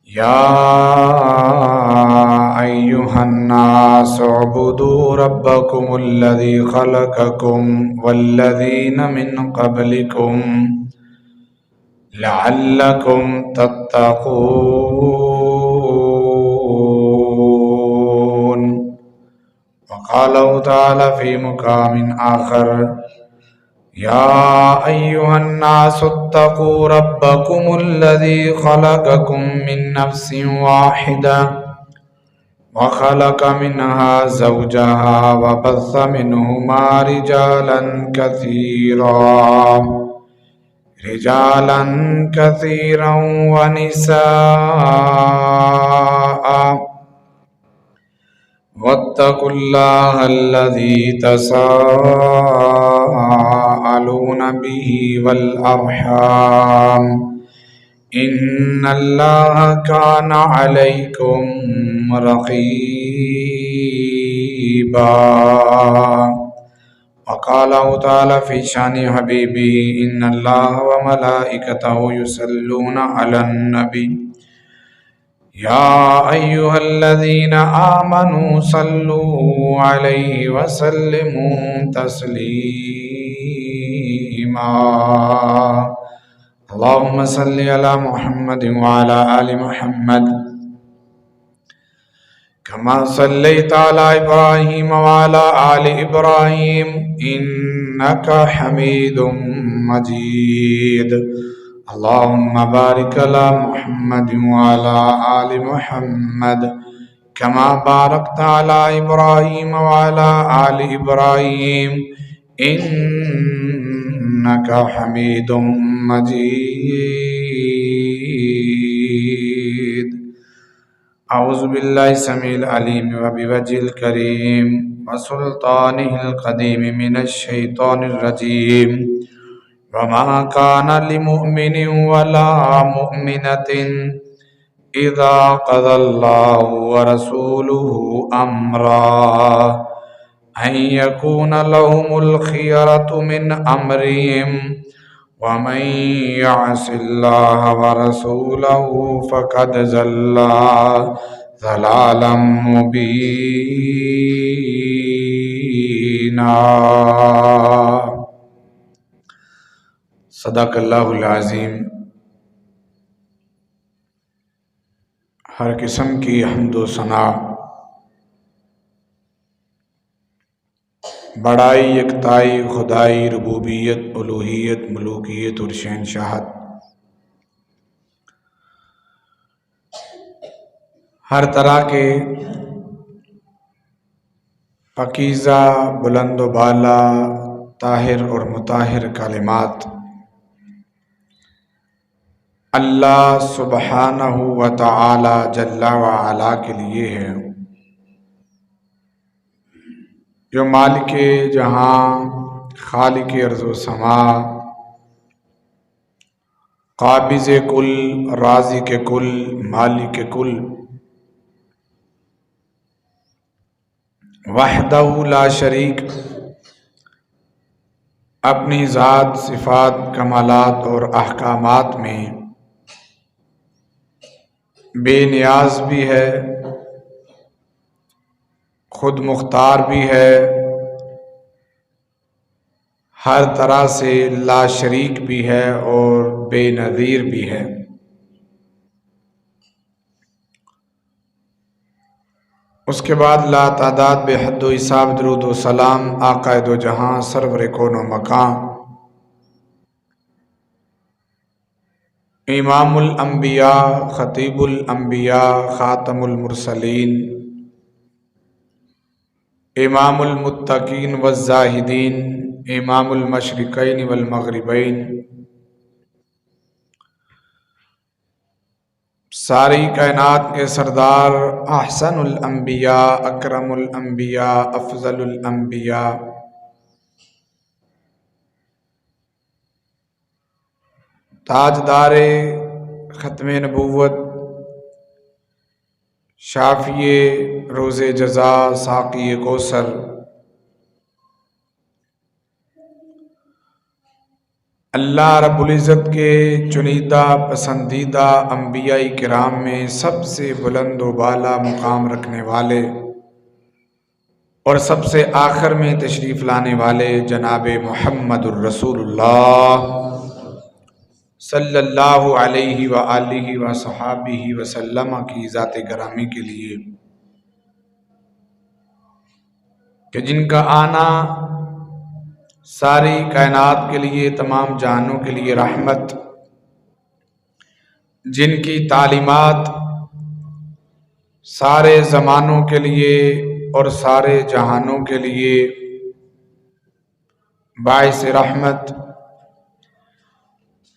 يا أيها الناس اعبدوا ربكم الذي خلقكم والذين من قبلكم لعلكم تتقون. وقال تعالى في مقام آخر: يا أيها الناس اتقوا ربكم الذي خلقكم من نفس واحدة وخلق منها زوجها وبث منهما رجالا كثيرا ونساء واتقوا الله الذي تساءلون به والأرحام إن الله كان عليكم رقيبا. وقال تعالى في شان حبيبه: إن الله وملائكته يصلون على النبي يا أيها الذين آمنوا صلوا عليه وسلموا تسليما. اللهم صل على محمد وعلى آل محمد كما صليت على إبراهيم وعلى آل إبراهيم إنك حميد مجيد. اللهم بارك على محمد وعلى آل محمد كما باركت على إبراهيم وعلى آل إبراهيم إنك حميد مجيد. أعوذ بالله السميع العليم وبوجهه الكريم وسلطانه القديم من الشيطان الرجيم. وما كان لمؤمن ولا مؤمنة إذا قضى الله ورسوله أمرا أن يكون لهم الخيرة من أمرهم ومن يعص الله ورسوله فقد ضل ضلالا مبينا. صدق اللہ العظیم. ہر قسم کی حمد و ثنا بڑائی، یکتائی، خدائی، ربوبیت، الوہیت، ملوکیت اور شہنشاہت ہر طرح کے پاکیزہ، بلند و بالا، طاہر اور مطہر کلمات اللہ سبحانہ و تعالی جل وعلا کے لیے ہے، جو مالک جہاں، خالق ارض و سما، قابض کل، رازق کل، مالک کل، وحدہ لا شریک، اپنی ذات، صفات، کمالات اور احکامات میں بے نیاز بھی ہے، خود مختار بھی ہے، ہر طرح سے لا شریک بھی ہے اور بے نظیر بھی ہے۔ اس کے بعد لا تعداد بے حد و حساب درود و سلام آقا دو جہاں، سرور کون و مکان، امام الانبیاء، خطیب الانبیاء، خاتم المرسلین، امام المتقین والزاہدین، امام المشرقین والمغربین، ساری کائنات کے سردار، احسن الانبیاء، اکرم الانبیاء، افضل الانبیاء، تاجدار ختم نبوت، شافی روز جزا، ساقی کوثر، اللہ رب العزت کے چنیدہ پسندیدہ انبیاء کرام میں سب سے بلند و بالا مقام رکھنے والے اور سب سے آخر میں تشریف لانے والے جناب محمد الرسول اللہ صلی اللہ علیہ وآلہ وصحابہ وسلم کی ذات گرامی کے لیے کہ جن کا آنا ساری کائنات کے لیے، تمام جہانوں کے لیے رحمت، جن کی تعلیمات سارے زمانوں کے لیے اور سارے جہانوں کے لیے باعث رحمت،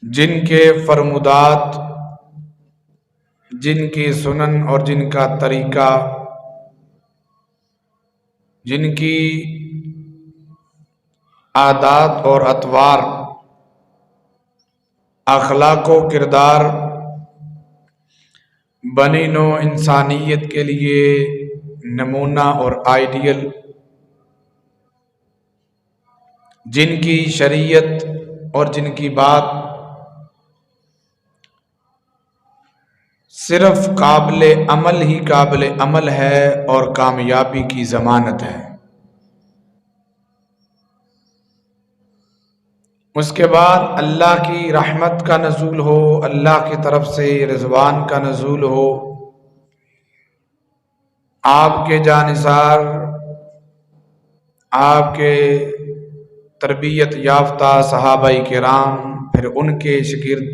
جن کے فرمودات، جن کی سنن اور جن کا طریقہ، جن کی عادات اور اطوار، اخلاق و کردار بنی نوع انسانیت کے لیے نمونہ اور آئیڈیل، جن کی شریعت اور جن کی بات صرف قابل عمل ہے اور کامیابی کی ضمانت ہے۔ اس کے بعد اللہ کی رحمت کا نزول ہو، اللہ کی طرف سے رضوان کا نزول ہو، آپ کے جانثار، آپ کے تربیت یافتہ صحابہ کرام، پھر ان کے شاگرد،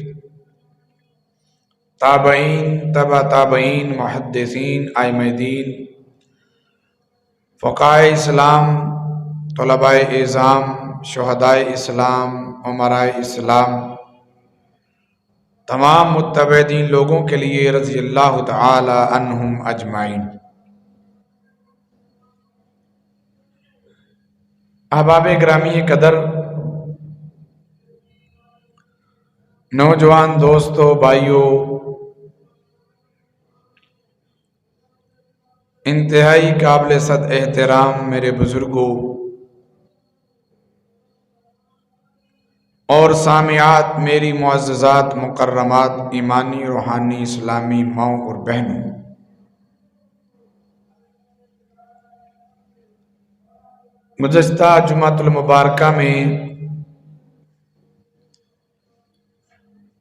تابعین، تبع تابعین، محدثین، ائمہ دین، فقہائے اسلام، طلباء اعظام، شہدائے اسلام، امراء اسلام، تمام متبعین لوگوں کے لیے رضی اللہ تعالی عنہم اجمعین۔ احباب گرامی قدر، نوجوان دوستو، بھائیو، انتہائی قابل صد احترام میرے بزرگوں اور سامعات، میری معززات، مکرمات، ایمانی، روحانی، اسلامی ماؤں اور بہنوں، گزشتہ جمعۃ المبارکہ میں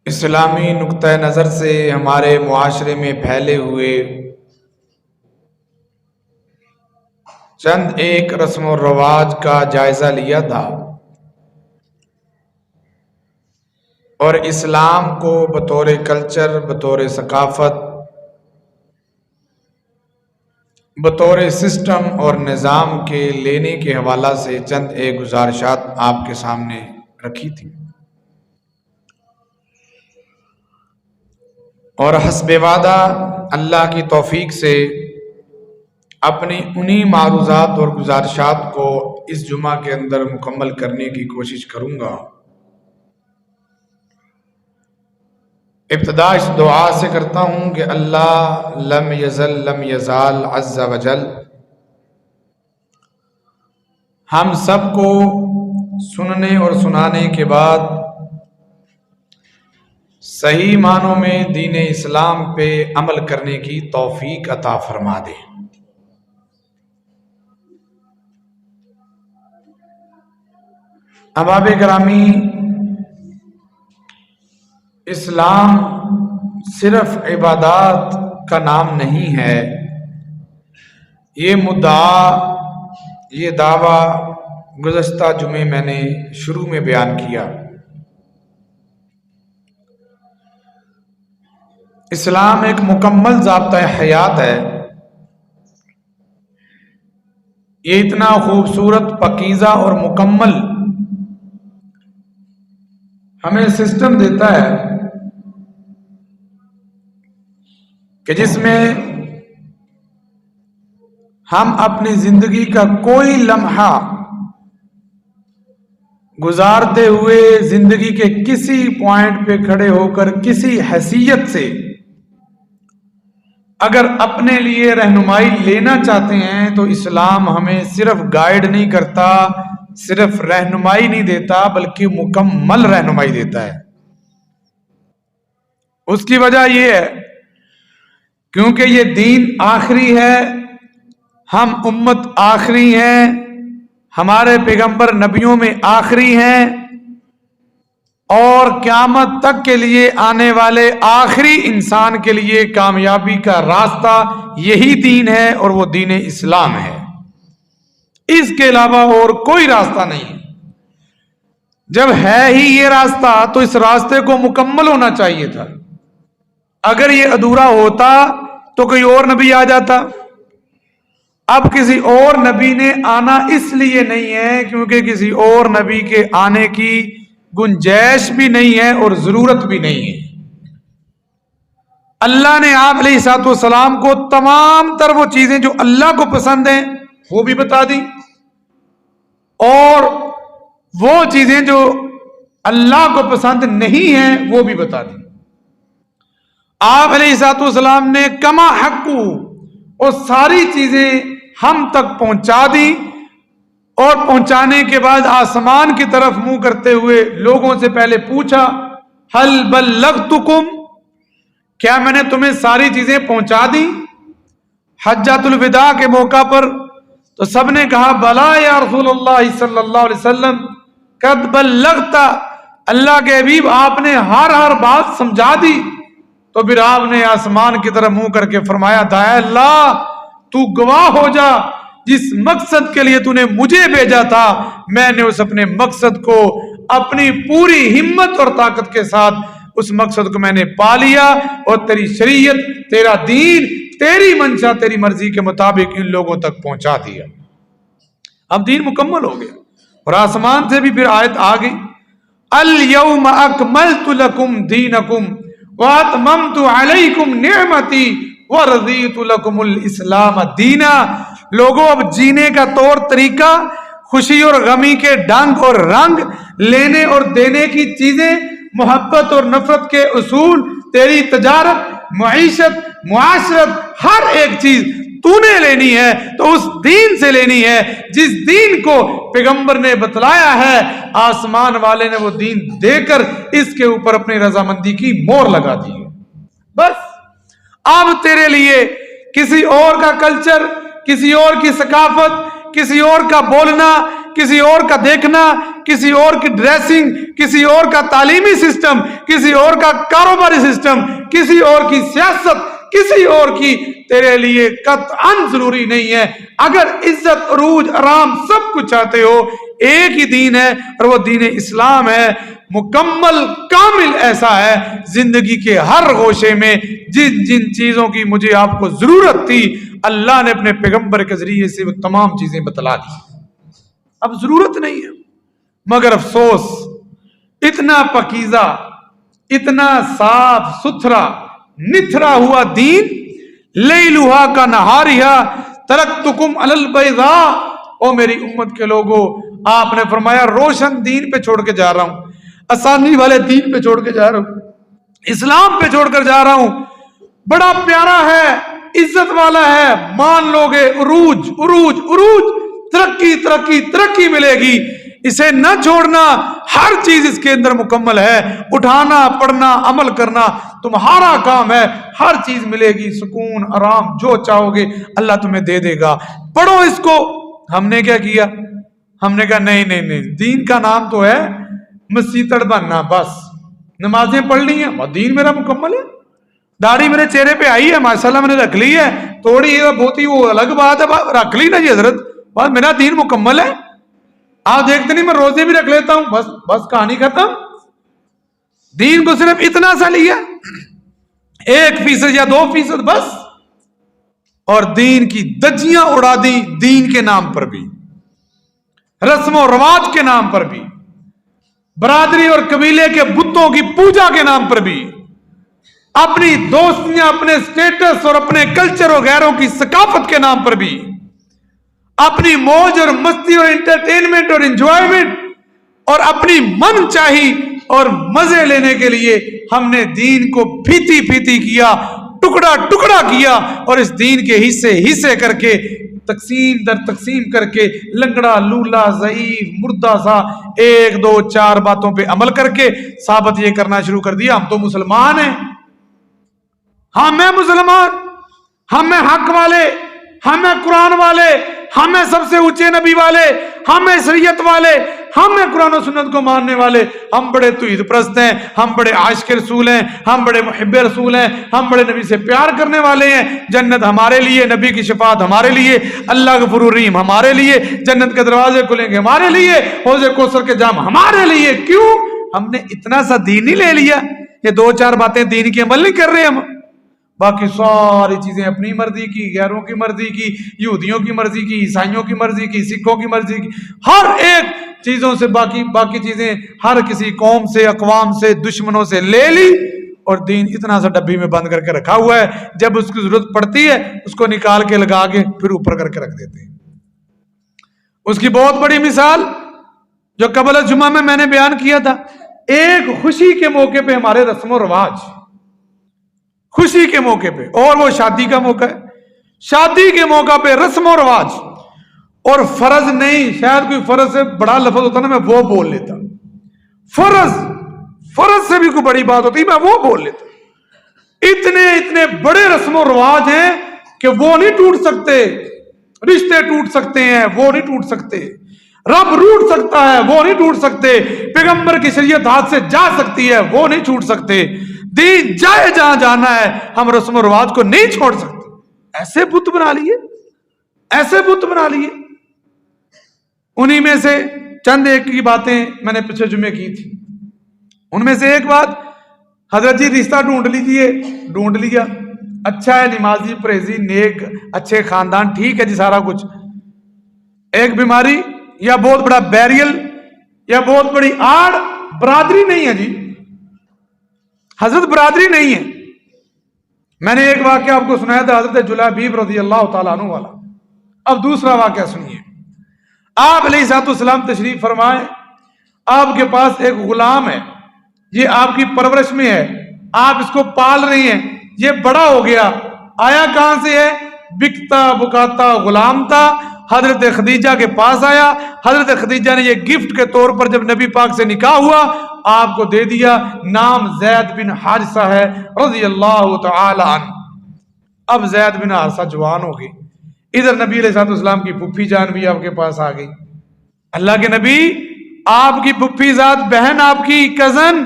اسلامی نقطہ نظر سے ہمارے معاشرے میں پھیلے ہوئے چند ایک رسم و رواج کا جائزہ لیا تھا اور اسلام کو بطور کلچر، بطور ثقافت، بطور سسٹم اور نظام کے لینے کے حوالہ سے چند ایک گزارشات آپ کے سامنے رکھی تھی، اور حسب وعدہ اللہ کی توفیق سے اپنی انہی معروضات اور گزارشات کو اس جمعہ کے اندر مکمل کرنے کی کوشش کروں گا۔ ابتدا اس دعا سے کرتا ہوں کہ اللہ لم یزال عز وجل ہم سب کو سننے اور سنانے کے بعد صحیح معنوں میں دین اسلام پہ عمل کرنے کی توفیق عطا فرما دے۔ احباب گرامی، اسلام صرف عبادات کا نام نہیں ہے۔ یہ مدعا، یہ دعویٰ گزشتہ جمعے میں نے شروع میں بیان کیا۔ اسلام ایک مکمل ضابطۂ حیات ہے۔ یہ اتنا خوبصورت، پاکیزہ اور مکمل ہمیں سسٹم دیتا ہے کہ جس میں ہم اپنی زندگی کا کوئی لمحہ گزارتے ہوئے زندگی کے کسی پوائنٹ پہ کھڑے ہو کر کسی حیثیت سے اگر اپنے لیے رہنمائی لینا چاہتے ہیں تو اسلام ہمیں صرف گائیڈ نہیں کرتا، صرف رہنمائی نہیں دیتا بلکہ مکمل رہنمائی دیتا ہے۔ اس کی وجہ یہ ہے کیونکہ یہ دین آخری ہے، ہم امت آخری ہیں، ہمارے پیغمبر نبیوں میں آخری ہیں، اور قیامت تک کے لیے آنے والے آخری انسان کے لیے کامیابی کا راستہ یہی دین ہے، اور وہ دین اسلام ہے۔ اس کے علاوہ اور کوئی راستہ نہیں ہے۔ جب ہے ہی یہ راستہ تو اس راستے کو مکمل ہونا چاہیے تھا۔ اگر یہ ادھورا ہوتا تو کوئی اور نبی آ جاتا۔ اب کسی اور نبی نے آنا اس لیے نہیں ہے کیونکہ کسی اور نبی کے آنے کی گنجائش بھی نہیں ہے اور ضرورت بھی نہیں ہے۔ اللہ نے آپ علیہ الصلوۃ والسلام کو تمام تر وہ چیزیں جو اللہ کو پسند ہیں وہ بھی بتا دی، اور وہ چیزیں جو اللہ کو پسند نہیں ہیں وہ بھی بتا دی۔ آپ علیہ الصلوۃ والسلام نے کما حقو اور ساری چیزیں ہم تک پہنچا دی، اور پہنچانے کے بعد آسمان کی طرف منہ کرتے ہوئے لوگوں سے پہلے پوچھا ہل بلغتکم، کیا میں نے تمہیں ساری چیزیں پہنچا دی؟ حجۃ الوداع کے موقع پر تو سب نے کہا بلا یا رسول اللہ صلی اللہ علیہ وسلم قد بلغت، اللہ کے حبیب آپ نے ہر بات سمجھا دی۔ تو پھر آپ نے آسمان کی طرف منہ کر کے فرمایا دایا اللہ تو گواہ ہو جا، جس مقصد کے لیے تو نے مجھے بھیجا تھا میں نے اس اپنے مقصد کو اپنی پوری ہمت اور طاقت کے ساتھ اس مقصد کو میں نے پا لیا، اور تیری شریعت، تیرا دین، تیری منشا، تیری مرضی کے مطابق ان لوگوں تک پہنچا دیا۔ اب دین مکمل ہو گیا، اور آسمان سے بھی پھر آیت آ گئی الیوم اکملت لکم دینکم واتممت علیکم نعمتی ورضیت لکم الاسلام دینا۔ لوگوں اب جینے کا طور طریقہ، خوشی اور غمی کے ڈنگ اور رنگ، لینے اور دینے کی چیزیں، محبت اور نفرت کے اصول، تیری تجارت، معیشت، معاشرت، ہر ایک چیز تو نے لینی ہے تو اس دین سے لینی ہے جس دین کو پیغمبر نے بتلایا ہے۔ آسمان والے نے وہ دین دے کر اس کے اوپر اپنی رضامندی کی مہر لگا دی ہے۔ بس اب تیرے لیے کسی اور کا کلچر، کسی اور کی ثقافت، کسی اور کا بولنا، کسی اور کا دیکھنا، کسی اور کی ڈریسنگ، کسی اور کا تعلیمی سسٹم، کسی اور کا کاروباری سسٹم، کسی اور کی سیاست، کسی اور کی تیرے لیے قطعاً ضروری نہیں ہے۔ اگر عزت، عروج، آرام سب کچھ چاہتے ہو، ایک ہی دین ہے اور وہ دین اسلام ہے، مکمل کامل ایسا ہے، زندگی کے ہر گوشے میں جن جن چیزوں کی مجھے آپ کو ضرورت تھی اللہ نے اپنے پیغمبر کے ذریعے سے وہ تمام چیزیں بتلا دی۔ اب ضرورت نہیں ہے، مگر افسوس اتنا پاکیزہ، اتنا صاف ستھرا نتھرا ہوا دین، لیلھا کا نہارھا ترکتکم علی البیضاء، او میری امت کے لوگوں، آپ نے فرمایا روشن دین پہ چھوڑ کے جا رہا ہوں، آسانی والے دین پہ چھوڑ کے جا رہا ہوں، اسلام پہ چھوڑ کر جا رہا ہوں، بڑا پیارا ہے، عزت والا ہے، مان لوگے، عروج عروج عروج، ترقی ترقی ترقی ملے گی، اسے نہ چھوڑنا، ہر چیز اس کے اندر مکمل ہے، اٹھانا، پڑھنا، عمل کرنا تمہارا کام ہے، ہر چیز ملے گی، سکون، آرام، جو چاہو گے اللہ تمہیں دے دے گا، پڑھو اس کو۔ ہم نے کیا کیا؟ ہم نے کہا نہیں نہیں نہیں، دین کا نام تو ہے مسیتڑ بننا، بس نمازیں پڑھ لی ہیں، دین میرا مکمل ہے، داڑھی میرے چہرے پہ آئی ہے، ماشاءاللہ میں نے رکھ لی ہے، تھوڑی بہت ہی وہ الگ بات ہے، رکھ لی نا جی حضرت، بس میرا دین مکمل ہے۔ آپ دیکھتے نہیں میں روزے بھی رکھ لیتا ہوں، بس بس کہانی ختم۔ دین کو صرف اتنا سا لیا، 1% یا 2% بس، اور دین کی دجیاں اڑا دی، دین کے نام پر بھی، رسم و رواج کے نام پر بھی، برادری اور قبیلے کے بتوں کی پوجا کے نام پر بھی، اپنی دوستیاں، اپنے سٹیٹس اور اپنے کلچر اور غیروں کی ثقافت کے نام پر بھی، اپنی موج اور مستی اور انٹرٹینمنٹ اور انجوائمنٹ اور اپنی من چاہی اور مزے لینے کے لیے ہم نے دین کو پھیتی پھیتی کیا، ٹکڑا ٹکڑا کیا، اور اس دین کے حصے حصے کر کے تقسیم در تقسیم کر کے لنگڑا لولا ضعیف مردہ سا 1 2 4 باتوں پہ عمل کر کے ثابت یہ کرنا شروع کر دیا ہم تو مسلمان ہیں، ہم ہیں مسلمان، ہم ہیں حق والے، ہم ہیں قرآن والے، ہم ہیں سب سے اونچے نبی والے، ہم ہیں شریعت والے، ہم ہیں قرآن و سنت کو ماننے والے، ہم بڑے توحید پرست ہیں، ہم بڑے عاشق رسول ہیں، ہم بڑے محب رسول ہیں، ہم بڑے نبی سے پیار کرنے والے ہیں، جنت ہمارے لیے، نبی کی شفاعت ہمارے لیے، اللہ غفور الرحیم ہمارے لیے، جنت کے دروازے کھلیں گے ہمارے لیے، حوض کوثر کے جام ہمارے لیے۔ کیوں؟ ہم نے اتنا سا دین ہی لے لیا، یہ 2 4 باتیں دین کی عمل نہیں کر رہے ہم، باقی ساری چیزیں اپنی مرضی کی، غیروں کی مرضی کی، یہودیوں کی مرضی کی، عیسائیوں کی مرضی کی، سکھوں کی مرضی کی، ہر ایک چیزوں سے باقی چیزیں ہر کسی قوم سے، اقوام سے، دشمنوں سے لے لی، اور دین اتنا سا ڈبی میں بند کر کے رکھا ہوا ہے، جب اس کی ضرورت پڑتی ہے اس کو نکال کے لگا کے پھر اوپر کر کے رکھ دیتے ہیں۔ اس کی بہت بڑی مثال جو قبل جمعہ میں نے بیان کیا تھا، ایک خوشی کے موقع پہ ہمارے رسم و رواج، خوشی کے موقع پہ، اور وہ شادی کا موقع ہے، شادی کے موقع پہ رسم و رواج، اور فرض نہیں، شاید کوئی فرض سے بڑا لفظ ہوتا نا میں وہ بول لیتا، فرض سے بھی کوئی بڑی بات ہوتی میں وہ بول لیتا، اتنے بڑے رسم و رواج ہیں کہ وہ نہیں ٹوٹ سکتے، رشتے ٹوٹ سکتے ہیں وہ نہیں ٹوٹ سکتے، رب روٹ سکتا ہے وہ نہیں ٹوٹ سکتے، پیغمبر کی شریعت ہاتھ سے جا سکتی ہے وہ نہیں چھوٹ سکتے، دین جائے جہاں جانا ہے ہم رسم و رواج کو نہیں چھوڑ سکتے۔ ایسے بت بنا لیے، انہی میں سے چند ایک کی باتیں میں نے پچھلے جمعے کی تھی، ان میں سے ایک بات، حضرت جی رشتہ ڈھونڈ لیا، اچھا ہے، نمازی پرہیزی نیک اچھے خاندان، ٹھیک ہے جی سارا کچھ، ایک بیماری یا بہت بڑا بیریل یا بہت بڑی آڑ، برادری نہیں ہے جی، حضرت برادری نہیں ہے۔ میں نے ایک واقعہ آپ کو سنایا تھا حضرت جلیبیب رضی اللہ تعالیٰ عنہ والا، اب دوسرا واقعہ سنیے۔ آپ علیہ الصلوۃ والسلام تشریف فرمائے، آپ کے پاس ایک غلام ہے، یہ آپ کی پرورش میں ہے، آپ اس کو پال رہی ہیں، یہ بڑا ہو گیا، آیا کہاں سے ہے؟ بکتا بکاتا غلام تھا، حضرت خدیجہ کے پاس آیا، حضرت خدیجہ نے یہ گفٹ کے طور پر جب نبی پاک سے نکاح ہوا آپ کو دے دیا، نام زید بن حارثہ ہے رضی اللہ تعالی عنہ۔ اب زید بن حارثہ جوان ہو گئی، ادھر نبی علیہ السلام کی پھوپھی جان بھی آپ کے پاس آ گئی، اللہ کے نبی آپ کی پھوپھی ذات بہن آپ کی کزن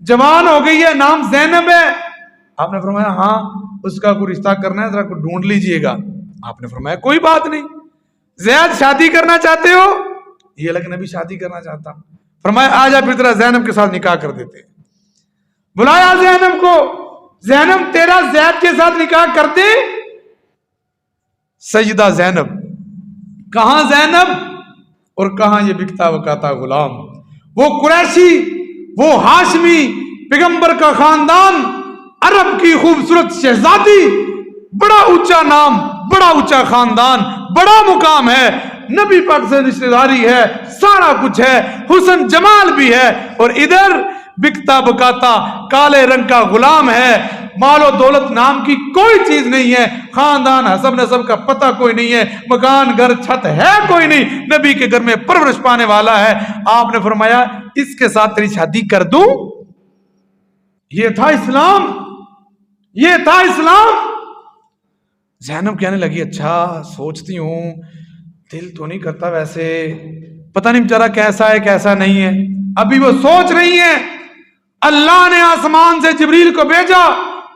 جوان ہو گئی ہے، نام زینب ہے۔ آپ نے فرمایا ہاں اس کا کوئی رشتہ کرنا ہے ذرا کو ڈھونڈ لیجئے گا۔ آپ نے فرمایا کوئی بات نہیں، زید شادی کرنا چاہتے ہو؟ یہ اللہ کے نبی شادی کرنا چاہتا، فرمایا آجا پھر تیرا زینب کے ساتھ نکاح کر دیتے، بلایا زینب کو، زینب تیرا زید کے ساتھ نکاح کر دے۔ سیدہ زینب، کہاں زینب اور کہاں یہ بکتا بکاتا غلام، وہ قریشی، وہ ہاشمی، پیغمبر کا خاندان، عرب کی خوبصورت شہزادی، بڑا اونچا نام، بڑا اونچا خاندان، بڑا مقام ہے، نبی پاک سے رشتہ داری ہے، سارا کچھ ہے، حسن جمال بھی ہے، اور ادھر بکتا بکاتا کالے رنگ کا غلام ہے، مال و دولت نام کی کوئی چیز نہیں ہے، خاندان حسب نسب کا پتہ کوئی نہیں ہے، مکان گھر چھت ہے کوئی نہیں، نبی کے گھر میں پرورش پانے والا ہے۔ آپ نے فرمایا اس کے ساتھ تیری شادی کر دوں؟ یہ تھا اسلام، یہ تھا اسلام۔ زینب کہنے لگی اچھا سوچتی ہوں، دل تو نہیں کرتا ویسے، پتہ نہیں بیچارہ کیسا ہے کیسا نہیں ہے، ابھی وہ سوچ رہی ہیں۔ اللہ نے آسمان سے جبریل کو بھیجا،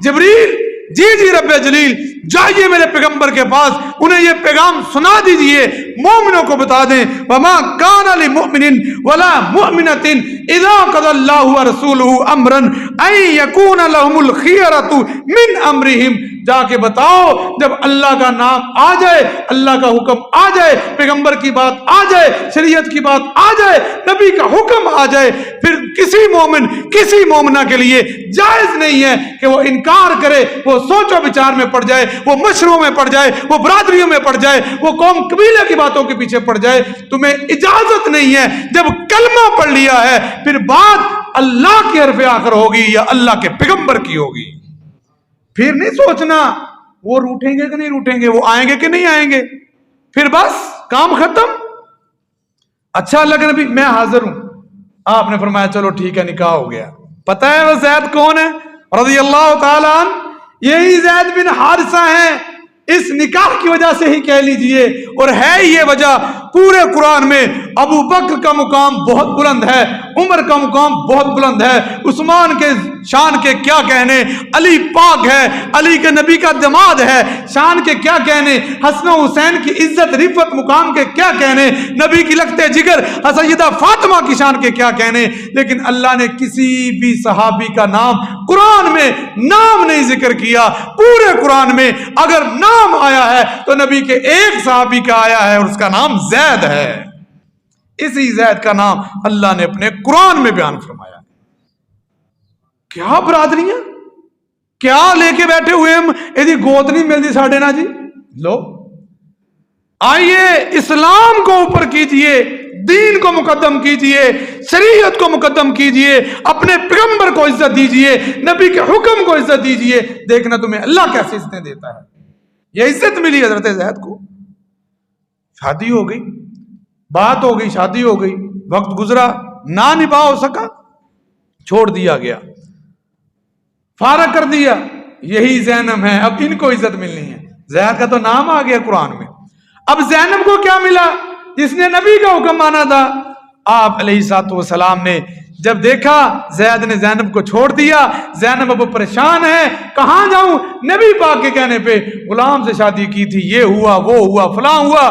جبریل جی رب جلیل جائیے میرے پیغمبر کے پاس، انہیں یہ پیغام سنا دیجئے، مومنوں کو بتا دیں وما کان للمؤمن ولا مؤمنۃ اذا قضى الله ورسوله امرا ان يكون لهم الخيرۃ من امرهم، جا کے بتاؤ جب اللہ کا نام آ جائے، اللہ کا حکم آ جائے، پیغمبر کی بات آ جائے، شریعت کی بات آ جائے، نبی کا حکم آ جائے، پھر کسی مومن کسی مومنہ کے لیے جائز نہیں ہے کہ وہ انکار کرے، وہ سوچ و بچار میں پڑ جائے، وہ مشوروں میں پڑ جائے، وہ برادریوں میں پڑ جائے، وہ قوم قبیلے کی باتوں کے پیچھے پڑ جائے۔ تمہیں اجازت نہیں ہے، جب کلمہ پڑھ لیا ہے پھر بات اللہ کے حرف آخر ہوگی یا اللہ کے پیغمبر کی ہوگی، پھر نہیں سوچنا وہ روٹیں گے کہ نہیں روٹیں گے، وہ آئیں گے کہ نہیں آئیں گے، پھر بس کام ختم. اچھا اللہ کے نبی میں حاضر ہوں. آپ نے فرمایا چلو ٹھیک ہے نکاح ہو گیا. پتہ ہے وہ زید کون ہے رضی اللہ تعالیٰ عنہ؟ یہی زید بن حارثہ ہیں. اس نکاح کی وجہ سے ہی کہہ لیجئے. اور ہے یہ وجہ پورے قرآن میں ابو بکر کا مقام بہت بلند ہے, عمر کا مقام بہت بلند ہے, عثمان کے شان کے کیا کہنے, علی پاک ہے, علی کے نبی کا داماد ہے, شان کے کیا کہنے, حسن و حسین کی عزت رفت مقام کے کیا کہنے, نبی کی لگتے جگر سیدہ فاطمہ کی شان کے کیا کہنے. لیکن اللہ نے کسی بھی صحابی کا نام قرآن میں نام نہیں ذکر کیا. پورے قرآن میں اگر نام آیا ہے تو نبی کے ایک صحابی کا آیا ہے اور اس کا نام زید ہے. اسی زید کا نام اللہ نے اپنے قرآن میں بیان فرمایا. کیا برادریاں, کیا لے کے بیٹھے ہوئے ہم, یہ گوت نہیں ملتی ساڑھے نا جی. لو آئیے اسلام کو اوپر کیجئے, دین کو مقدم کیجئے, شریعت کو مقدم کیجئے, اپنے پیغمبر کو عزت دیجئے, نبی کے حکم کو عزت دیجئے. دیکھنا تمہیں اللہ کیسے عزتیں دیتا ہے. یہ عزت ملی حضرت زید کو. شادی ہو گئی, بات ہو گئی, شادی ہو گئی, وقت گزرا, نہ نبھا ہو سکا, چھوڑ دیا گیا, فارغ کر دیا. یہی زینب ہے, اب ان کو عزت ملنی ہے. زید کا تو نام آ گیا قرآن میں. اب زینب کو کیا ملا جس نے نبی کا حکم مانا تھا؟ آپ علیہ الصلوۃ والسلام نے جب دیکھا زید نے زینب کو چھوڑ دیا, زینب اب پریشان ہے, کہاں جاؤں؟ نبی پاک کے کہنے پہ غلام سے شادی کی تھی, یہ ہوا وہ ہوا فلاں ہوا.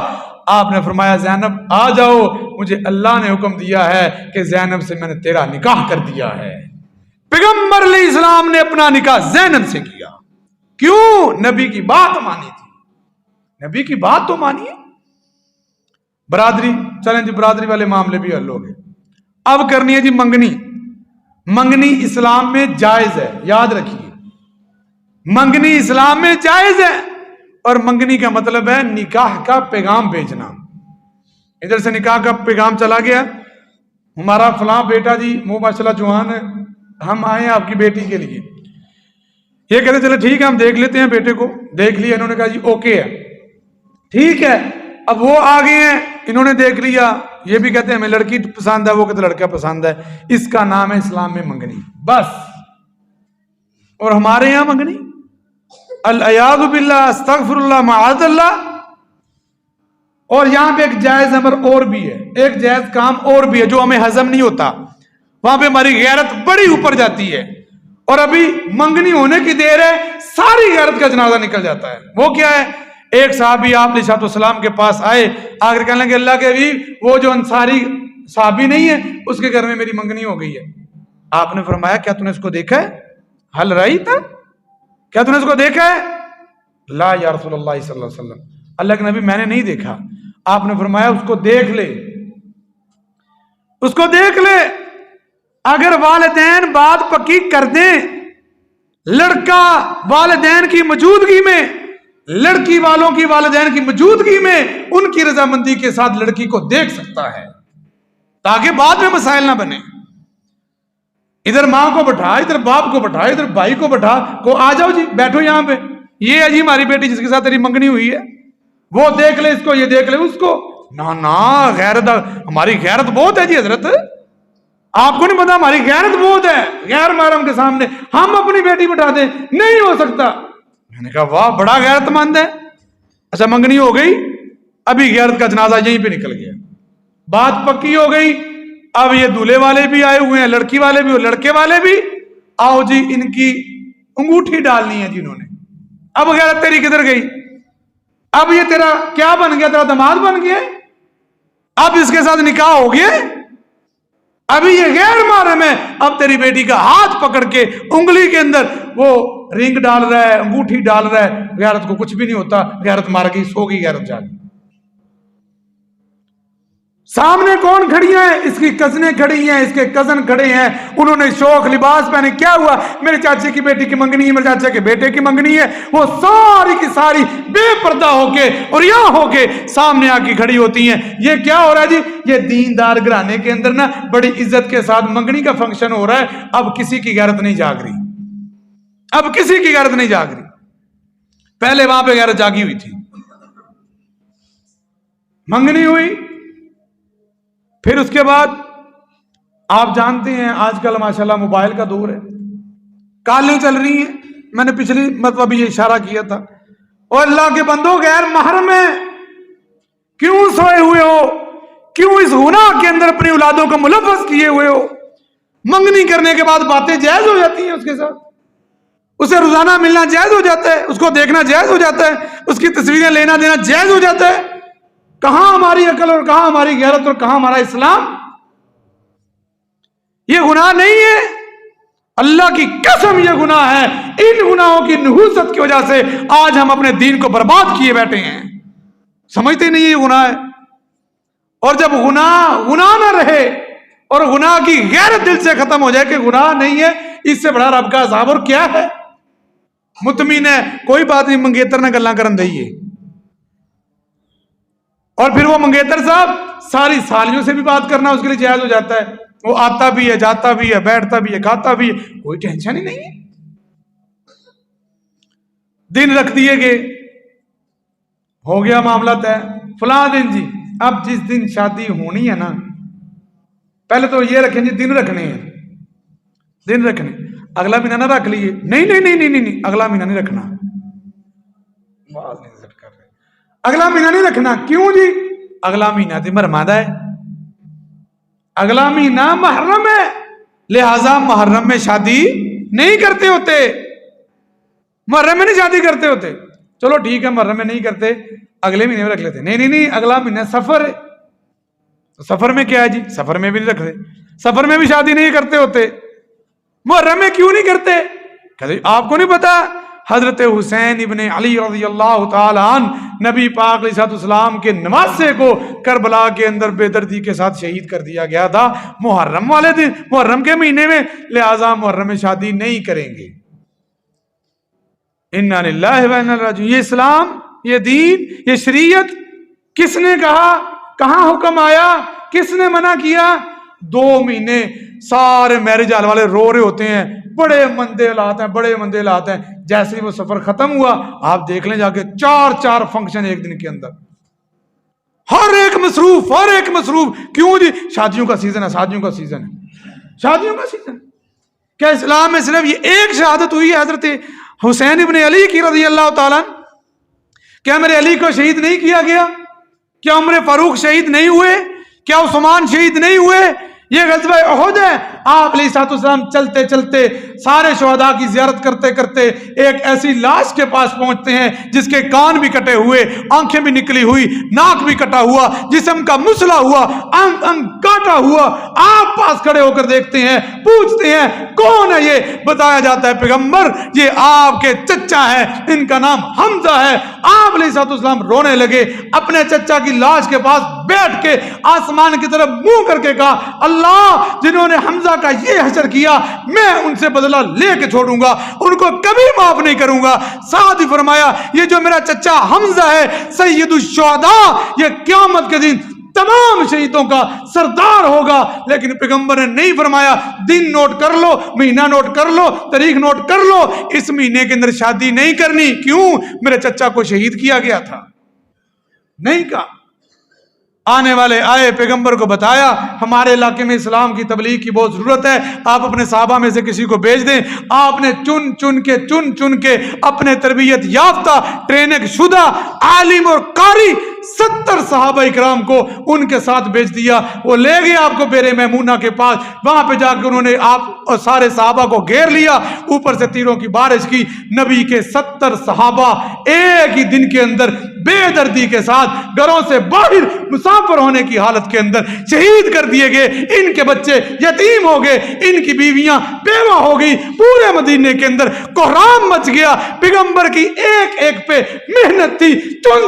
آپ نے فرمایا زینب آ جاؤ, مجھے اللہ نے حکم دیا ہے کہ زینب سے میں نے تیرا نکاح کر دیا ہے. پیغمبر علیہ السلام نے اپنا نکاح زینب سے کیا. کیوں؟ نبی کی بات مانی تھی. نبی کی بات تو مانیے. برادری, چلیں جی برادری والے معاملے بھی حل ہو گئے. اب کرنی ہے جی منگنی. منگنی اسلام میں جائز ہے, یاد رکھیے منگنی اسلام میں جائز ہے. اور منگنی کا مطلب ہے نکاح کا پیغام بھیجنا. ادھر سے نکاح کا پیغام چلا گیا, ہمارا فلاں بیٹا جی وہ ماشاءاللہ جوان ہے, ہم آئے ہیں آپ کی بیٹی کے لیے. یہ کہتے چلے ٹھیک ہے ہم دیکھ لیتے ہیں بیٹے کو. دیکھ لیا, انہوں نے کہا جی اوکے ہے, ٹھیک ہے. اب وہ آگے ہیں, انہوں نے دیکھ لیا, یہ بھی کہتے ہیں ہمیں لڑکی پسند ہے, وہ کہتے لڑکا پسند ہے. اس کا نام ہے اسلام میں منگنی, بس. اور ہمارے یہاں منگنی الیاذ باللہ, استغفر اللہ, معاذ اللہ. اور یہاں پہ ایک جائز امر اور بھی ہے, ایک جائز کام اور بھی ہے جو ہمیں ہضم نہیں ہوتا. وہاں پہ ہماری غیرت بڑی اوپر جاتی ہے. اور ابھی منگنی ہونے کی دیر ہے, ساری غیرت کا جنازہ نکل جاتا ہے. وہ کیا ہے؟ ایک صحابی آپ علیہ السلام کے پاس آئے, آگر کہنے لگے اللہ کے حبیب وہ جو انصاری صحابی نہیں ہے اس کے گھر میں میری منگنی ہو گئی ہے. آپ نے فرمایا کیا تم نے اس کو دیکھا ہے؟ حل رہی تھا, کیا تم نے اس کو دیکھا ہے؟ لا یا رسول اللہ صلی اللہ علیہ وسلم, اللہ کے نبی میں نے نہیں دیکھا. آپ نے فرمایا اس کو دیکھ لے, اس کو دیکھ لے. اگر والدین بات پکی کر دیں, لڑکا والدین کی موجودگی میں, لڑکی والوں کی والدین کی موجودگی میں ان کی رضامندی کے ساتھ لڑکی کو دیکھ سکتا ہے تاکہ بعد میں مسائل نہ بنے. ادھر ماں کو بٹھا, ادھر باپ کو بٹھا, ادھر بھائی کو بٹھا, کو آ جاؤ جی بیٹھو یہاں پہ, یہ ہے جی ہماری بیٹی جس کے ساتھ تیری منگنی ہوئی ہے, وہ دیکھ لے اس کو, یہ دیکھ لے اس کو. نا غیرت, ہماری غیرت بہت ہے جی حضرت, آپ کو نہیں پتا ہماری غیرت بہت ہے. غیر محرم کے سامنے ہم اپنی بیٹی بٹھا دیں, نہیں ہو سکتا. میں نے کہا واہ بڑا غیرت مند ہے. اچھا منگنی ہو گئی, ابھی غیرت کا جنازہ یہیں پہ نکل گیا, بات پکی ہو گئی. اب یہ دولہے والے بھی آئے ہوئے ہیں, لڑکی والے بھی اور لڑکے والے بھی. آؤ جی ان کی انگوٹھی ڈالنی ہے جی انہوں نے. اب غیرت تیری کدھر گئی؟ اب یہ تیرا کیا بن گیا؟ تیرا داماد بن گیا. اب اس کے ساتھ نکاح ہو گیا, ابھی یہ غیر محرم ہے. اب تیری بیٹی کا ہاتھ پکڑ کے انگلی کے اندر وہ رنگ ڈال رہا ہے, انگوٹھی ڈال رہا ہے. غیرت کو کچھ بھی نہیں ہوتا, غیرت مار گئی, سو گئی غیرت جا گئی. سامنے کون کھڑی ہیں؟ اس کی کزنیں کھڑی ہیں, اس کے کزن کھڑے ہیں, انہوں نے شوق لباس پہنے. کیا ہوا؟ میرے چاچے کی بیٹی کی منگنی ہے, میرے چاچے کے بیٹے کی منگنی ہے. وہ ساری کی ساری بے پردہ ہو کے اور یہاں ہو کے سامنے آ کے کھڑی ہوتی ہیں. یہ کیا ہو رہا ہے جی؟ یہ دیندار گھرانے کے اندر نا بڑی عزت کے ساتھ منگنی کا فنکشن ہو رہا ہے. اب کسی کی غیرت نہیں جاگ رہی, اب کسی کی غیرت نہیں جاگ رہی. پہلے وہاں پہ غیرت جاگی ہوئی تھی. منگنی ہوئی. پھر اس کے بعد آپ جانتے ہیں آج کل ماشاءاللہ موبائل کا دور ہے, کالیں چل رہی ہیں. میں نے پچھلی مرتبہ بھی یہ اشارہ کیا تھا. اور اللہ کے بندوں غیر محرم ہے, کیوں سوئے ہوئے ہو, کیوں اس گناہ کے اندر اپنی اولادوں کو ملوث کیے ہوئے ہو؟ منگنی کرنے کے بعد باتیں جائز ہو جاتی ہیں اس کے ساتھ, اسے روزانہ ملنا جائز ہو جاتا ہے, اس کو دیکھنا جائز ہو جاتا ہے, اس کی تصویریں لینا دینا جائز ہو جاتا ہے. کہاں ہماری عقل اور کہاں ہماری غیرت اور کہاں ہمارا اسلام؟ یہ گناہ نہیں ہے, اللہ کی قسم یہ گناہ ہے. ان گناہوں کی نحوست کی وجہ سے آج ہم اپنے دین کو برباد کیے بیٹھے ہیں, سمجھتے نہیں یہ گناہ ہے. اور جب گناہ نہ رہے اور گناہ کی غیرت دل سے ختم ہو جائے کہ گناہ نہیں ہے, اس سے بڑا رب کا عذاب اور کیا ہے؟ مطمئن ہے کوئی بات نہیں, منگیتر نے گلاں کرن دئیے. اور پھر وہ منگیتر صاحب ساری سالیوں سے بھی بات کرنا اس کے لیے جائز ہو جاتا ہے. وہ آتا بھی ہے, جاتا بھی ہے, بیٹھتا بھی ہے, کھاتا بھی ہے, کوئی ٹینشن ہی نہیں ہے. دن رکھ دیے گئے, ہو گیا معاملہ طے, فلاں دن جی. اب جس دن شادی ہونی ہے نا, پہلے تو یہ رکھیں جی دن رکھنے ہیں, دن رکھنے. اگلا مہینہ نہ رکھ لیے, نہیں نہیں نہیں نہیں نہیں, اگلا مہینہ نہیں رکھنا. اگلا مہینہ نہیں رکھنا, کیوں جی؟ اگلا مہینہ تو مرمادہ ہے, اگلا مہینہ محرم ہے, لہذا محرم میں شادی نہیں کرتے ہوتے, محرم میں نہیں شادی کرتے ہوتے. چلو ٹھیک ہے محرم میں نہیں کرتے, اگلے مہینے میں رکھ لیتے. نہیں نہیں نہیں, اگلا مہینہ سفر ہے, سفر میں کیا ہے جی؟ سفر میں بھی نہیں رکھتے, سفر میں بھی شادی نہیں کرتے ہوتے. محرم میں کیوں نہیں کرتے؟ کہتے آپ کو نہیں پتا حضرت حسین ابن علی رضی اللہ تعالی عنہ نبی پاک علیہ السلام کے نواسے کو کربلا کے اندر بے دردی کے ساتھ شہید کر دیا گیا تھا محرم والے دن, محرم کے مہینے میں, لہذا محرم میں شادی نہیں کریں گے. انا للہ و انا الیہ راجعون. یہ اسلام, یہ دین, یہ شریعت کس نے کہا؟ کہاں حکم آیا؟ کس نے منع کیا؟ 2 مہینے سارے میرج ہال والے رو رہے ہوتے ہیں, بڑے مندے حالات ہیں, بڑے مندے حالات ہیں. جیسے ہی وہ سفر ختم ہوا, آپ دیکھ لیں جا کے 4 فنکشن ایک دن کے اندر, ہر ایک مصروف, ہر ایک مصروف. کیوں جی؟ شادیوں کا سیزن ہے, شادیوں کا سیزن ہے, شادیوں کا سیزن. کیا اسلام میں صرف یہ ایک شہادت ہوئی ہے حضرت حسین ابن علی کی رضی اللہ تعالیٰ؟ کیا میرے علی کو شہید نہیں کیا گیا؟ کیا عمر فاروق شہید نہیں ہوئے؟ کیا عثمان شہید نہیں ہوئے؟ یہ غزوہ احد ہے. آپ علیہ السلام چلتے چلتے سارے شہداء کی زیارت کرتے کرتے ایک ایسی لاش کے پاس پہنچتے ہیں جس کے کان بھی کٹے ہوئے, آنکھیں بھی نکلی ہوئی, ناک بھی کٹا ہوا, جسم کا مسلا ہوا, انگ کاٹا ہوا. آپ پاس کھڑے ہو کر دیکھتے ہیں, پوچھتے ہیں کون ہے یہ؟ بتایا جاتا ہے پیغمبر یہ آپ کے چچا ہے, ان کا نام حمزہ ہے. آپ علیہ السلام رونے لگے, اپنے چچا کی لاش کے پاس بیٹھ کے آسمان کی طرف منہ کر کے کہا اللہ جنہوں نے حمزہ کا یہ حشر کیا میں ان سے بدلہ لے کے چھوڑوں گا, ان کو کبھی معاف نہیں کروں گا. ساتھ ہی فرمایا یہ جو میرا چچا حمزہ ہے سید الشہداء, یہ قیامت کے دن تمام شہیدوں کا سردار ہوگا. لیکن پیغمبر نے نہیں فرمایا دن نوٹ کر لو, مہینہ نوٹ کر لو, تاریخ نوٹ کر لو, اس مہینے کے اندر شادی نہیں کرنی. کیوں؟ میرے چچا کو شہید کیا گیا تھا. نہیں کہا. آنے والے آئے, پیغمبر کو بتایا ہمارے علاقے میں اسلام کی تبلیغ کی بہت ضرورت ہے, آپ اپنے صحابہ میں سے کسی کو بھیج دیں. آپ نے چن کے اپنے تربیت یافتہ ٹریننگ شدہ عالم اور قاری 70 صحابہ اکرام کو ان کے ساتھ بھیج دیا. وہ لے گئے آپ کو بیر میمونہ کے پاس, وہاں پہ جا کے انہوں نے آپ اور سارے صحابہ کو گھیر لیا, اوپر سے تیروں کی بارش کی. نبی کے 70 صحابہ ایک ہی دن کے اندر بے دردی کے ساتھ گھروں سے باہر مسافر ہونے کی حالت کے اندر شہید کر دیے گئے. ان کے بچے یتیم ہو گئے, ان کی بیویاں بیوہ ہو گئی. پورے مدینے کے اندر کوہرام مچ گیا. پیغمبر کی ایک ایک پہ محنت تھی,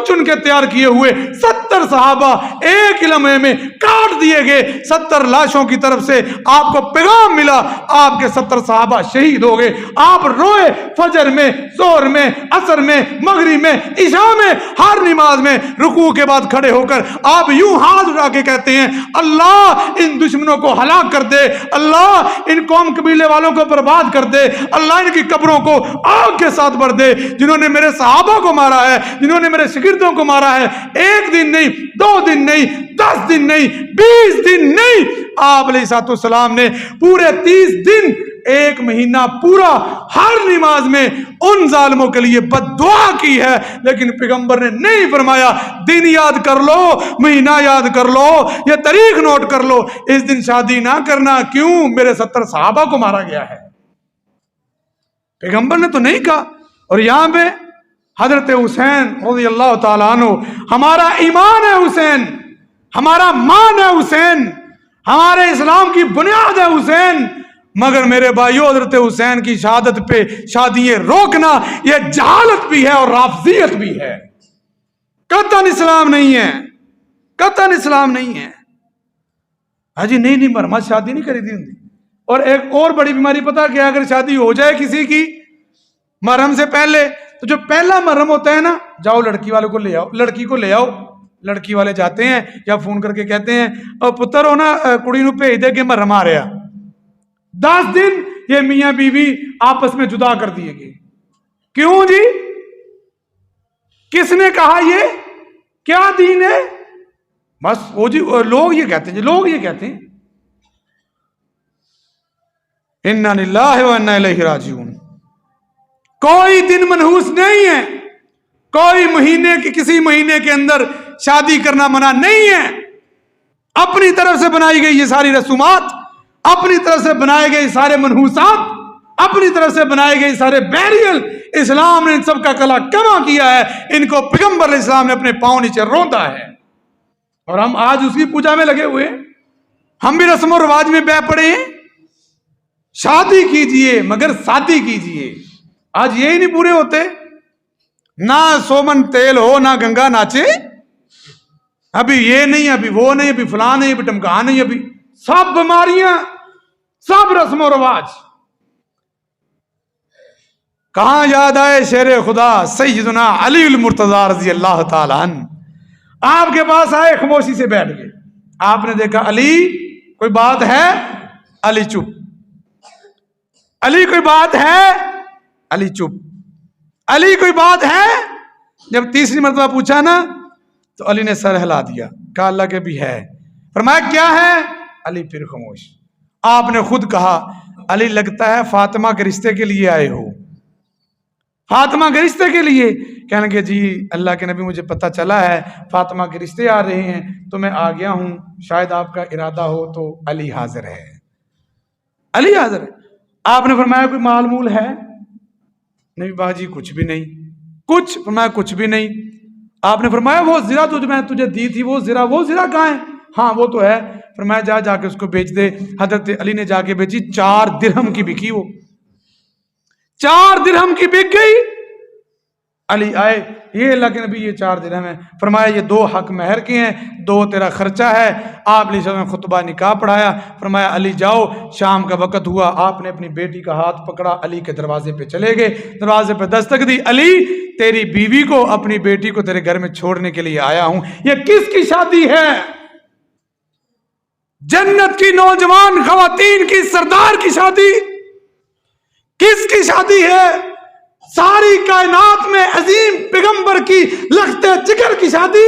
چن کے تیار کیے ہوئے 70 صحابہ ایک ہی لمحے میں کاٹ دیے گئے. 70 لاشوں کی طرف سے آپ کو پیغام ملا, آپ کے 70 صحابہ شہید ہو گئے. آپ روئے, فجر میں, ظہر میں, عصر میں, مغرب میں, عشاء میں, ہر نماز میں رکوع کے بعد کھڑے ہو کر آپ یوں ہاتھ اٹھا کے کہتے ہیں اللہ ان دشمنوں کو ہلاک کر دے، اللہ ان قوم قبیلے والوں کو برباد کر دے، اللہ ان کی قبروں کو آگ کے ساتھ بھر دے، جنہوں نے میرے صحابہ کو مارا ہے، جنہوں نے میرے شاگردوں کو مارا ہے، 1 دن نہیں، 2 دن نہیں، 10 دن نہیں، 20 دن نہیں، آپ علیہ الصلوۃ والسلام نے پورے 30 دن 1 مہینہ پورا ہر نماز میں ان ظالموں کے لیے بد دعا کی ہے، لیکن پیغمبر نے نہیں فرمایا دن یاد کر لو، مہینہ یاد کر لو، یہ تاریخ نوٹ کر لو، اس دن شادی نہ کرنا، کیوں؟ میرے 70 صحابہ کو مارا گیا ہے۔ پیغمبر نے تو نہیں کہا۔ اور یہاں پہ حضرت حسین رضی اللہ تعالیٰ عنہ، ہمارا ایمان ہے حسین، ہمارا مان ہے حسین، ہمارے اسلام کی بنیاد ہے حسین، مگر میرے بھائیو حضرت حسین کی شہادت پہ شادیاں روکنا یہ جہالت بھی ہے اور رافضیت بھی ہے، قطعاً اسلام نہیں ہے، قطعاً اسلام نہیں ہے۔ ہاں جی نہیں مرمت شادی نہیں کری دی۔ اور ایک اور بڑی بیماری پتہ کیا، اگر شادی ہو جائے کسی کی محرم سے پہلے، تو جو پہلا محرم ہوتا ہے نا، جاؤ لڑکی والے کو لے آؤ، لڑکی کو لے آؤ، لڑکی والے جاتے ہیں یا فون کر کے کہتے ہیں اور پتر ہو نا کڑی نو بھیج دے کہ محرم آ رہا، 10 دن یہ میاں بیوی آپس میں جدا کر دیے گئے۔ کیوں جی؟ کس نے کہا؟ یہ کیا دین ہے؟ بس وہ جی لوگ یہ کہتے ہیں، لوگ یہ کہتے ہیں انا للہ و انا الیہ راجعون۔ کوئی دن منحوس نہیں ہے، کوئی کسی مہینے کے اندر شادی کرنا منع نہیں ہے۔ اپنی طرف سے بنائی گئی یہ ساری رسومات، اپنی طرف سے بنائے گئے سارے منحوسات، اپنی طرف سے بنائے گئے سارے بیریل، اسلام نے ان سب کا کلا کما کیا ہے، ان کو پیغمبر علیہ السلام نے اپنے پاؤں نیچے روندا ہے، اور ہم آج اس کی پوجا میں لگے ہوئے ہیں۔ ہم بھی رسم و رواج میں بہ پڑے ہیں۔ شادی کیجئے مگر سادی کیجئے۔ آج یہی نہیں پورے ہوتے، نہ سومن تیل ہو، نہ گنگا ناچے، ابھی یہ نہیں، ابھی وہ نہیں، ابھی فلاں نہیں، ابھی ٹمکا نہیں، ابھی سب بیماریاں، سب رسم و رواج۔ کہاں یاد آئے شیر خدا سیدنا علی المرتضی رضی اللہ تعالیٰ عنہ، آپ کے پاس آئے، خاموشی سے بیٹھ گئے۔ آپ نے دیکھا علی کوئی بات ہے؟ علی چپ۔ علی کوئی بات ہے؟ علی چپ۔ علی کوئی بات ہے؟ جب تیسری مرتبہ پوچھا نا تو علی نے سر ہلا دیا، کہا اللہ کے بھی ہے۔ فرمایا کیا ہے؟ علی پھر خاموش۔ آپ نے خود کہا علی لگتا ہے فاطمہ کے رشتے کے لیے آئے ہو۔ فاطمہ کے رشتے کے لیے؟ کہنے کہ جی اللہ کے نبی مجھے پتہ چلا ہے فاطمہ کے رشتے آ رہے ہیں تو میں آ گیا ہوں، شاید آپ کا ارادہ ہو تو علی حاضر ہے۔ علی حاضر ہے۔ آپ نے فرمایا کوئی مال مول ہے؟ نبی باجی کچھ بھی نہیں۔ کچھ؟ فرمایا کچھ بھی نہیں۔ آپ نے فرمایا وہ زرہ جو میں تجھے دی تھی وہ زرہ کہاں ہے؟ ہاں وہ تو ہے۔ فرمایا جا کے اس کو بیچ دے۔ حضرت علی نے جا کے بیچی، 4 درہم کی بکی، وہ 4 درہم کی بک گئی۔ علی آئے، یہ اللہ کے نبی یہ 4 درہم ہے۔ فرمایا یہ 2 حق مہر کے ہیں، 2 تیرا خرچہ ہے۔ آپ علیہ السلام نے خطبہ نکاح پڑھایا۔ فرمایا علی جاؤ، شام کا وقت ہوا۔ آپ نے اپنی بیٹی کا ہاتھ پکڑا، علی کے دروازے پہ چلے گئے، دروازے پہ دستک دی، علی تیری بیوی کو، اپنی بیٹی کو تیرے گھر میں چھوڑنے کے لیے آیا ہوں۔ یہ کس کی شادی ہے؟ جنت کی نوجوان خواتین کی سردار کی شادی؟ کس کی شادی ہے؟ ساری کائنات میں عظیم پیغمبر کی لخت جگر کی شادی؟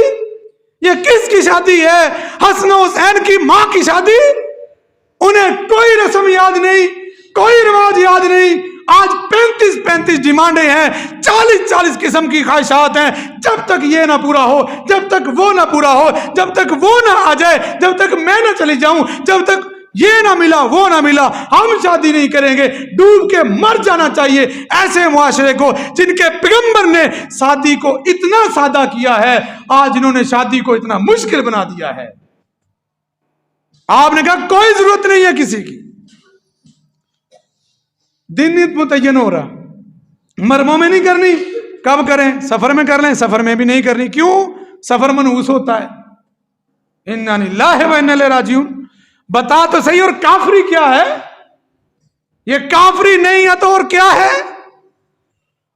یہ کس کی شادی ہے؟ حسن و حسین کی ماں کی شادی؟ انہیں کوئی رسم یاد نہیں، کوئی رواج یاد نہیں۔ آج 35 ڈیمانڈیں ہیں، 40 قسم کی خواہشات ہیں۔ جب تک یہ نہ پورا ہو، جب تک وہ نہ پورا ہو، جب تک وہ نہ آ جائے، جب تک میں نہ چلی جاؤں، جب تک یہ نہ ملا وہ نہ ملا، ہم شادی نہیں کریں گے۔ ڈوب کے مر جانا چاہیے ایسے معاشرے کو جن کے پیغمبر نے شادی کو اتنا سادہ کیا ہے، آج انہوں نے شادی کو اتنا مشکل بنا دیا ہے۔ آپ نے کہا کوئی ضرورت نہیں ہے کسی کی، دن متعین ہو رہا، مرموں میں نہیں کرنی، کب کریں؟ سفر میں کر لیں، سفر میں بھی نہیں کرنی۔ کیوں؟ سفر منحوس ہوتا ہے۔ انا للہ و انا الیہ راجعون۔ بتا تو صحیح، اور کافری کیا ہے؟ یہ کافری نہیں ہے تو اور کیا ہے؟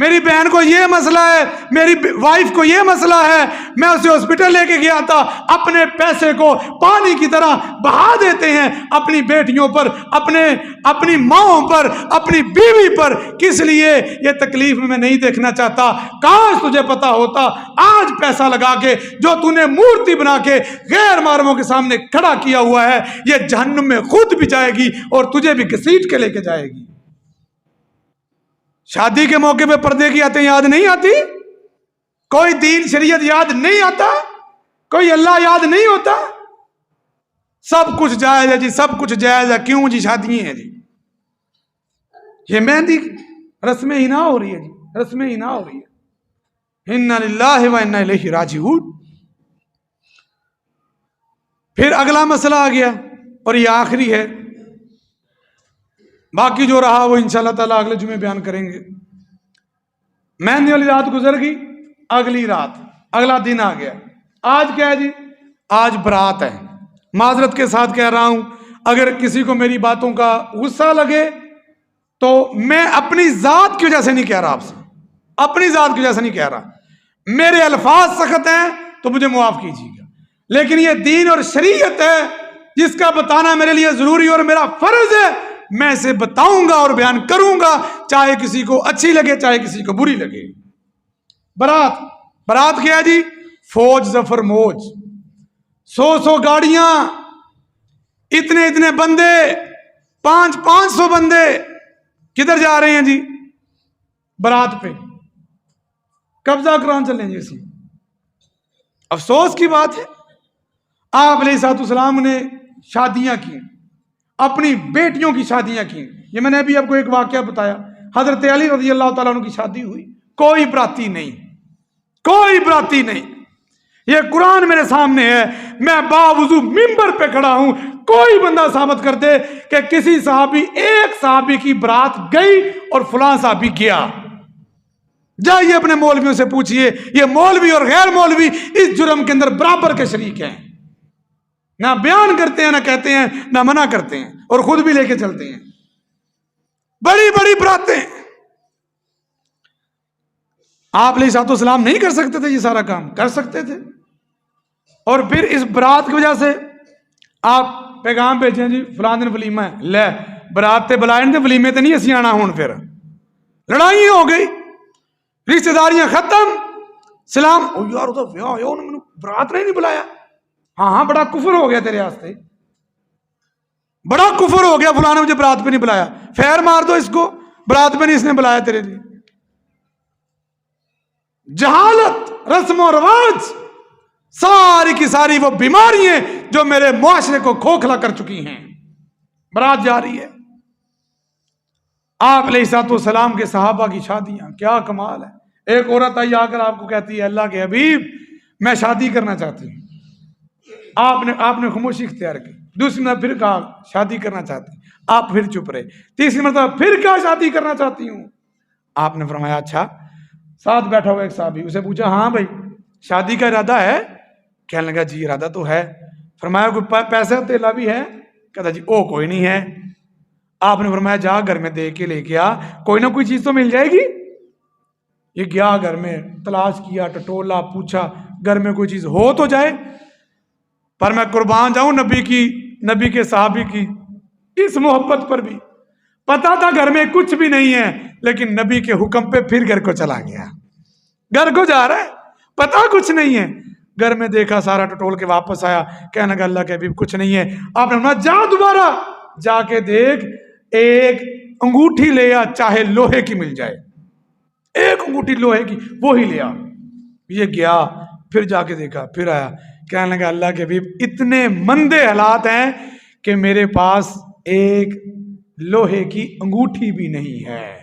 میری بہن کو یہ مسئلہ ہے, میری وائف کو یہ مسئلہ ہے, میں اسے ہاسپٹل لے کے گیا تھا. اپنے پیسے کو پانی کی طرح بہا دیتے ہیں اپنی بیٹیوں پر, اپنی ماؤں پر, اپنی بیوی پر. کس لیے؟ یہ تکلیف میں نہیں دیکھنا چاہتا. کاش تجھے پتا ہوتا آج پیسہ لگا کے جو تو نے مورتی بنا کے غیر محرموں کے سامنے کھڑا کیا ہوا ہے, یہ جہنم میں خود بھی جائے گی اور تجھے بھی گھسیٹ کے لے کے جائے گی. شادی کے موقع پہ پردے کی آیتیں یاد نہیں آتی, کوئی دین شریعت یاد نہیں آتا, کوئی اللہ یاد نہیں ہوتا. سب کچھ جائز ہے جی, سب کچھ جائز ہے. کیوں جی؟ شادی ہیں جی. یہ مہندی رسمیں ہی نہ ہو رہی ہے جی, رسمیں ہی نہ ہو رہی ہے. انا للہ و انا الیہ راجعون. پھر اگلا مسئلہ آ گیا اور یہ آخری ہے, باقی جو رہا وہ انشاءاللہ تعالیٰ اگلے جمعے بیان کریں گے. مہندی والی رات گزر گئی, اگلی رات اگلا دن آ گیا. آج کیا ہے جی؟ آج برات ہے. معذرت کے ساتھ کہہ رہا ہوں, اگر کسی کو میری باتوں کا غصہ لگے تو میں اپنی ذات کی وجہ سے نہیں کہہ رہا آپ سے, اپنی ذات کی وجہ سے نہیں کہہ رہا. میرے الفاظ سخت ہیں تو مجھے معاف کیجیے گا, لیکن یہ دین اور شریعت ہے جس کا بتانا میرے لیے ضروری اور میرا فرض ہے. میں اسے بتاؤں گا اور بیان کروں گا, چاہے کسی کو اچھی لگے چاہے کسی کو بری لگے. برات کیا ہے جی؟ فوج ظفر موج, 100 گاڑیاں, اتنے بندے, 500 بندے کدھر جا رہے ہیں جی؟ برات پہ قبضہ کران چلیں جی. اسی افسوس کی بات ہے, آپ علیہ السلام نے شادیاں کی, اپنی بیٹیوں کی شادیاں کی. یہ میں نے ابھی آپ کو ایک واقعہ بتایا, حضرت علی رضی اللہ تعالیٰ عنہ کی شادی ہوئی, کوئی براتی نہیں, کوئی براتی نہیں. یہ قرآن میرے سامنے ہے, میں باوضو ممبر پہ کھڑا ہوں. کوئی بندہ ثابت کر دے کہ کسی صحابی, ایک صحابی کی برات گئی اور فلاں صحابی گیا. جائیے اپنے مولویوں سے پوچھئے, یہ مولوی اور غیر مولوی اس جرم کے اندر برابر کے شریک ہیں. نہ بیان کرتے ہیں, نہ کہتے ہیں, نہ منع کرتے ہیں, اور خود بھی لے کے چلتے ہیں. بڑی بڑی براتیں. آپ علیہ السلام نہیں کر سکتے تھے یہ سارا کام؟ کر سکتے تھے. اور پھر اس برات کی وجہ سے آپ پیغام بھیجیں جی فلاں دن ولیمہ ہے, لے برات تے بلائیں تے ولیمے تے نہیں اسی آنا ہون. پھر لڑائی ہو گئی, رشتہ داریاں ختم. سلام او یار وہ تو انہوں نے برات نہیں بلایا. ہاں بڑا کفر ہو گیا تیرے واسطے, بڑا کفر ہو گیا, فلاں نے مجھے برات پہ نہیں بلایا. خیر مار دو اس کو, برات پہ نہیں اس نے بلایا تیرے لیے. جہالت, رسم و رواج, ساری کی ساری وہ بیماری ہیں جو میرے معاشرے کو کھوکھلا کر چکی ہیں. برات جا رہی ہے. آپ علیہ السلام کے صحابہ کی شادیاں, کیا کمال ہے. ایک عورت آئی آ کر آپ کو کہتی ہے, اللہ کے حبیب میں شادی کرنا چاہتی ہوں. آپ نے خاموشی اختیار کی. دوسری مرتبہ پھر کہا شادی کرنا چاہتی, آپ پھر چپ رہے. تیسری مرتبہ پھر کہا شادی کرنا چاہتی ہوں. آپ نے فرمایا اچھا. ساتھ بیٹھا ہوا ایک صحابی, اسے پوچھا ہاں بھائی شادی کا ارادہ ہے؟ کہنے لگا جی ارادہ تو ہے. فرمایا کوئی پیسہ تیلا بھی ہے؟ کہتا جی او کوئی نہیں ہے. آپ نے فرمایا جا گھر میں دیکھ کے لے کے آ, کوئی نہ کوئی چیز تو مل جائے گی. یہ گیا گھر میں, تلاش کیا, ٹٹولا, پوچھا گھر میں کوئی چیز ہو تو جائے. پر میں قربان جاؤں نبی کے صحابی کی اس محبت پر بھی. پتا تھا گھر میں کچھ بھی نہیں ہے, لیکن نبی کے حکم پہ پھر گھر کو چلا گیا. گھر کو جا رہا ہے, پتا کچھ نہیں ہے. گھر میں دیکھا سارا ٹٹول کے واپس آیا, کہنے لگا اللہ کے حبیب کچھ نہیں ہے. آپ نے فرمایا جا دوبارہ جا کے دیکھ, ایک انگوٹھی لے آ, چاہے لوہے کی مل جائے, ایک انگوٹھی لوہے کی وہی لے آ. یہ گیا, پھر جا کے دیکھا, پھر آیا, کہنے لگا اللہ کے حبیب اتنے مندے حالات ہیں کہ میرے پاس ایک لوہے کی انگوٹھی بھی نہیں ہے.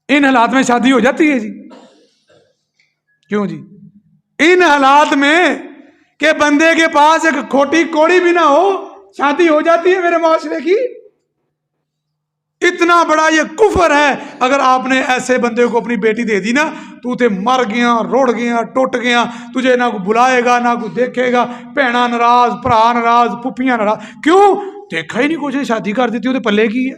ان حالات میں شادی ہو جاتی ہے جی. کیوں جی؟ ان حالات میں کہ بندے کے پاس ایک کھوٹی کوڑی بھی نہ ہو, شادی ہو جاتی ہے میرے معاشرے کی. اتنا بڑا یہ کفر ہے. اگر آپ نے ایسے بندے کو اپنی بیٹی دے دی نا, تو تے مر گیا, روڑ گیا, ٹوٹ گیا, تجھے نہ کوئی بلائے گا نہ کوئی دیکھے گا. بہنا ناراض, بھرا ناراض, پھپھیاں ناراض. کیوں؟ دیکھا ہی نہیں کچھ, شادی کر دیتی ہو تو پلے کی ہے.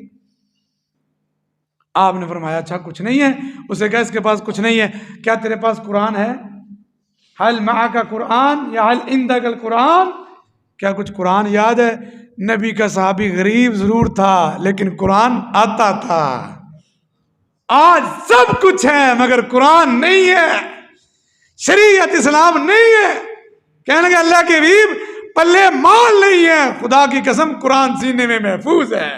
آپ نے فرمایا اچھا کچھ نہیں ہے. اسے کہا اس کے پاس کچھ نہیں ہے. کیا تیرے پاس قرآن ہے؟ حل معک قرآن یا حل عندک القرآن؟ کیا کچھ قرآن یاد ہے؟ نبی کا صحابی غریب ضرور تھا لیکن قرآن آتا تھا. آج سب کچھ ہے مگر قرآن نہیں ہے، شریعت اسلام نہیں ہے. کہنے لگے اللہ کے حبیب پلے مال نہیں ہے. خدا کی قسم قرآن سینے میں محفوظ ہے.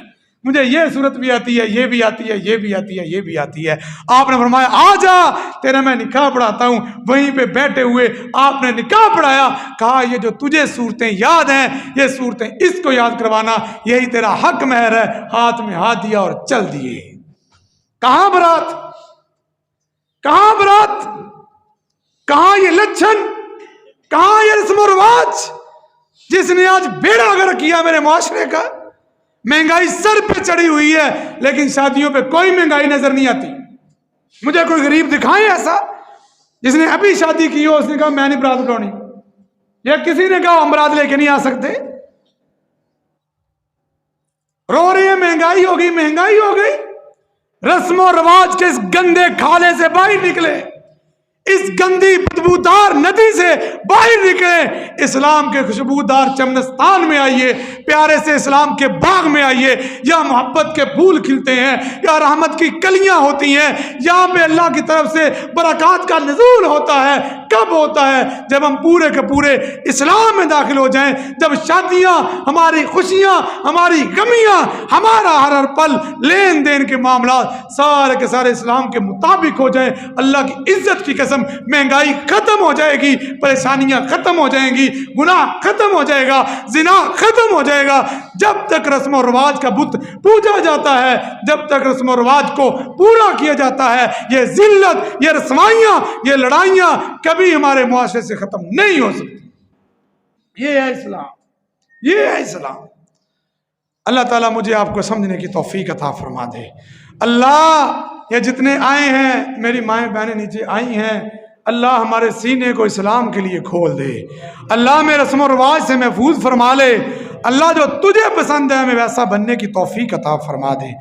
مجھے یہ صورت بھی آتی ہے، یہ بھی آتی ہے، یہ بھی آتی ہے، یہ بھی آتی ہے. آپ نے فرمایا آ جا تیرا میں نکاح پڑھاتا ہوں. وہیں پہ بیٹھے ہوئے آپ نے نکاح پڑھایا. کہا یہ جو تجھے صورتیں یاد ہیں یہ صورتیں اس کو یاد کروانا، یہی تیرا حق مہر ہے. ہاتھ میں ہاتھ دیا اور چل دیے. کہاں برات؟ کہاں برات؟ کہاں یہ لچھن؟ کہاں یہ رسم و رواج جس نے آج بیڑا گرک کیا میرے معاشرے کا؟ مہنگائی سر پہ چڑھی ہوئی ہے لیکن شادیوں پہ کوئی مہنگائی نظر نہیں آتی. مجھے کوئی غریب دکھائے ایسا جس نے ابھی شادی کی ہو اس نے کہا میں نہیں برات اٹھانی، یا کسی نے کہا ہم برات لے کے نہیں آ سکتے. رو رہی ہے مہنگائی ہو گئی، مہنگائی ہو گئی. رسم و رواج کے اس گندے کھالے سے باہر نکلے، اس گندی بدبودار ندی سے باہر نکلے. اسلام کے خوشبودار چمنستان میں آئیے، پیارے سے اسلام کے باغ میں آئیے. یا محبت کے پھول کھلتے ہیں، یا رحمت کی کلیاں ہوتی ہیں، یہاں پہ اللہ کی طرف سے برکات کا نزول ہوتا ہے. کب ہوتا ہے؟ جب ہم پورے کے پورے اسلام میں داخل ہو جائیں. جب شادیاں، ہماری خوشیاں، ہماری غمیاں، ہمارا ہر پل لین دین کے معاملات سارے کے سارے اسلام کے مطابق ہو جائیں. اللہ کی عزت کی قسم مہنگائی ختم ہو جائے گی، پریشانیاں ختم ہو جائیں گی، گناہ ختم ہو جائے گا، زنا ختم ہو جائے گا. جب تک رسم و رواج کا بت پوجا جاتا ہے، جب تک رسم و رواج کو پورا کیا جاتا ہے، یہ ذلت، یہ رسوائیاں، یہ لڑائیاں کبھی ہمارے معاشرے سے ختم نہیں ہو سکتی. یہ ہے اسلام، یہ ہے اسلام. اللہ تعالیٰ مجھے آپ کو سمجھنے کی توفیق عطا فرما دے. اللہ یہ جتنے آئے ہیں میری مائیں بہنیں نیچے آئی ہیں، اللہ ہمارے سینے کو اسلام کے لیے کھول دے. اللہ میں رسم و رواج سے محفوظ فرما لے. اللہ جو تجھے پسند ہے ہمیں ویسا بننے کی توفیق عطا فرما دے.